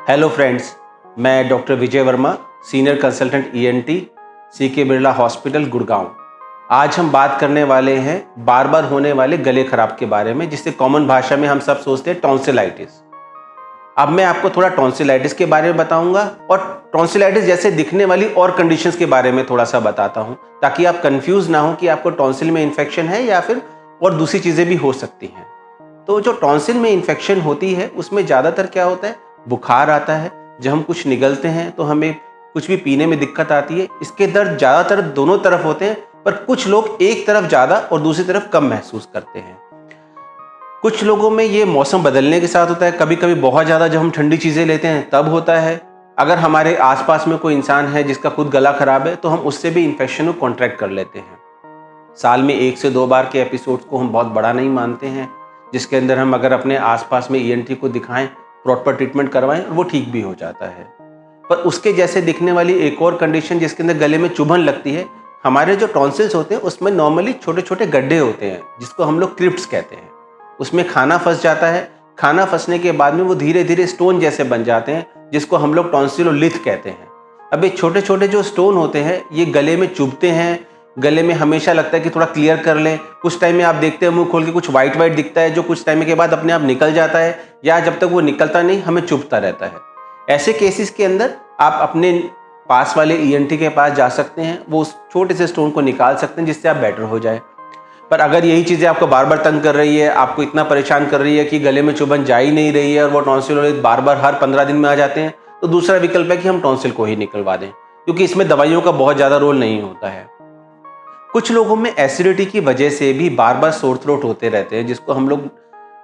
Hello friends, मैं doctor Vijay Verma, senior consultant ENT, CK Birla hospital, Gurgaon. आज हम बात करने वाले हैं बार बार होने वाले गले खराब के बारे में, जिससे कॉमन भाषा में हम सब सोचते हैं टॉन्सिलाइटिस। अब मैं आपको थोड़ा टॉन्सिलाइटिस के बारे में बताऊंगा और टॉन्सिलाइटिस जैसे दिखने वाली और कंडीशंस के बारे में थोड़ा सा बताता हूं, ताकि आप कंफ्यूज ना हो कि आपको टॉन्सिल में इन्फेक्शन है या फिर और दूसरी चीज़ें भी हो सकती हैं। तो जो टॉन्सिल में इन्फेक्शन होती है उसमें ज़्यादातर क्या होता है, बुखार आता है। जब हम कुछ निगलते हैं तो हमें कुछ भी पीने में दिक्कत आती है। इसके दर्द ज़्यादातर दोनों तरफ होते हैं, पर कुछ लोग एक तरफ ज़्यादा और दूसरी तरफ कम महसूस करते हैं। कुछ लोगों में ये मौसम बदलने के साथ होता है। कभी कभी बहुत ज़्यादा जब हम ठंडी चीज़ें लेते हैं तब होता है। अगर हमारे आसपास में कोई इंसान है जिसका खुद गला खराब है तो हम उससे भी इन्फेक्शन को कॉन्ट्रैक्ट कर लेते हैं। साल में 1 से 2 बार के एपिसोड्स को हम बहुत बड़ा नहीं मानते हैं, जिसके अंदर हम अगर अपने आसपास में ईएनटी को दिखाएं, प्रॉपर ट्रीटमेंट करवाएं, वो ठीक भी हो जाता है। पर उसके जैसे दिखने वाली एक और कंडीशन जिसके अंदर गले में चुभन लगती है, हमारे जो टॉन्सिल्स होते हैं उसमें नॉर्मली छोटे छोटे गड्ढे होते हैं जिसको हम लोग क्रिप्ट्स कहते हैं। उसमें खाना फंस जाता है। खाना फंसने के बाद में वो धीरे धीरे स्टोन जैसे बन जाते हैं, जिसको हम लोग टॉन्सिलोलिथ कहते हैं। अब ये छोटे छोटे जो स्टोन होते हैं ये गले में चुभते हैं। गले में हमेशा लगता है कि थोड़ा क्लियर कर लें। कुछ टाइम में आप देखते हैं मुंह खोल के कुछ वाइट वाइट दिखता है, जो कुछ टाइम के बाद अपने आप निकल जाता है, या जब तक वो निकलता नहीं हमें चुभता रहता है। ऐसे केसेस के अंदर आप अपने पास वाले ईएनटी के पास जा सकते हैं, वो उस छोटे से स्टोन को निकाल सकते हैं जिससे आप बेटर हो जाए। पर अगर यही चीज़ें आपको बार बार तंग कर रही है, आपको इतना परेशान कर रही है कि गले में चुभन जा ही नहीं रही है और वो टॉन्सिल बार बार हर 15 दिन में आ जाते हैं, तो दूसरा विकल्प है कि हम टॉन्सिल को ही निकलवा दें, क्योंकि इसमें दवाइयों का बहुत ज़्यादा रोल नहीं होता है। कुछ लोगों में एसिडिटी की वजह से भी बार बार सोर थ्रोट होते रहते हैं, जिसको हम लोग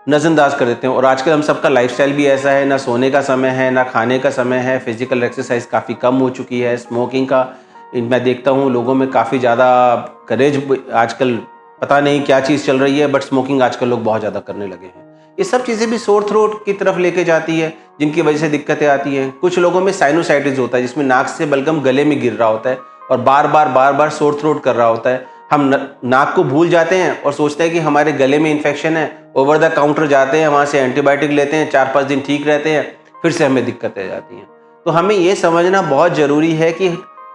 नज़रअंदाज कर देते हैं। और आजकल हम सबका लाइफस्टाइल भी ऐसा है, ना सोने का समय है ना खाने का समय है, फिजिकल एक्सरसाइज काफ़ी कम हो चुकी है, स्मोकिंग का मैं देखता हूँ लोगों में काफ़ी ज़्यादा करेज आजकल, पता नहीं क्या चीज़ चल रही है, बट स्मोकिंग आजकल लोग बहुत ज़्यादा करने लगे हैं। ये सब चीज़ें भी सोर थ्रोट की तरफ लेके जाती है, जिनकी वजह से दिक्कतें आती हैं। कुछ लोगों में साइनोसाइटिस होता है, जिसमें नाक से बलगम गले में गिर रहा होता है और बार बार सोर थ्रोट कर रहा होता है। हम नाक को भूल जाते हैं और सोचते हैं कि हमारे गले में इन्फेक्शन है, ओवर द काउंटर जाते हैं, वहाँ से एंटीबायोटिक लेते हैं, 4-5 दिन ठीक रहते हैं, फिर से हमें दिक्कतें जाती हैं। तो हमें ये समझना बहुत ज़रूरी है कि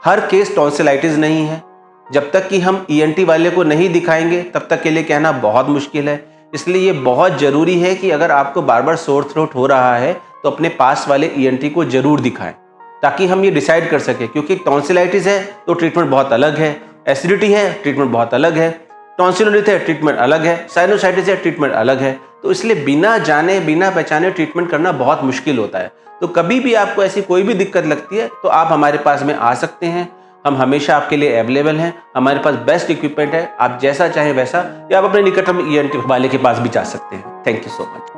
हर केस टॉन्सिलाइटिस नहीं है। जब तक कि हम ईएनटी वाले को नहीं दिखाएंगे तब तक के लिए कहना बहुत मुश्किल है। इसलिए ये बहुत ज़रूरी है कि अगर आपको बार बार सोर थ्रोट हो रहा है तो अपने पास वाले ईएनटी को ज़रूर दिखाएं, ताकि हम ये डिसाइड कर सकें। क्योंकि टॉन्सिलाइटिस है तो ट्रीटमेंट बहुत अलग है, एसिडिटी है ट्रीटमेंट बहुत अलग है, टॉन्सिलोलिथ है ट्रीटमेंट अलग है, साइनोसाइटिस है ट्रीटमेंट अलग है। तो इसलिए बिना जाने बिना पहचाने ट्रीटमेंट करना बहुत मुश्किल होता है। तो कभी भी आपको ऐसी कोई भी दिक्कत लगती है तो आप हमारे पास में आ सकते हैं। हम हमेशा आपके लिए अवेलेबल हैं। हमारे पास बेस्ट इक्विपमेंट है, आप जैसा चाहें वैसा, या आप अपने निकटतम ईएनटी वाले के पास भी जा सकते हैं। Thank you so much.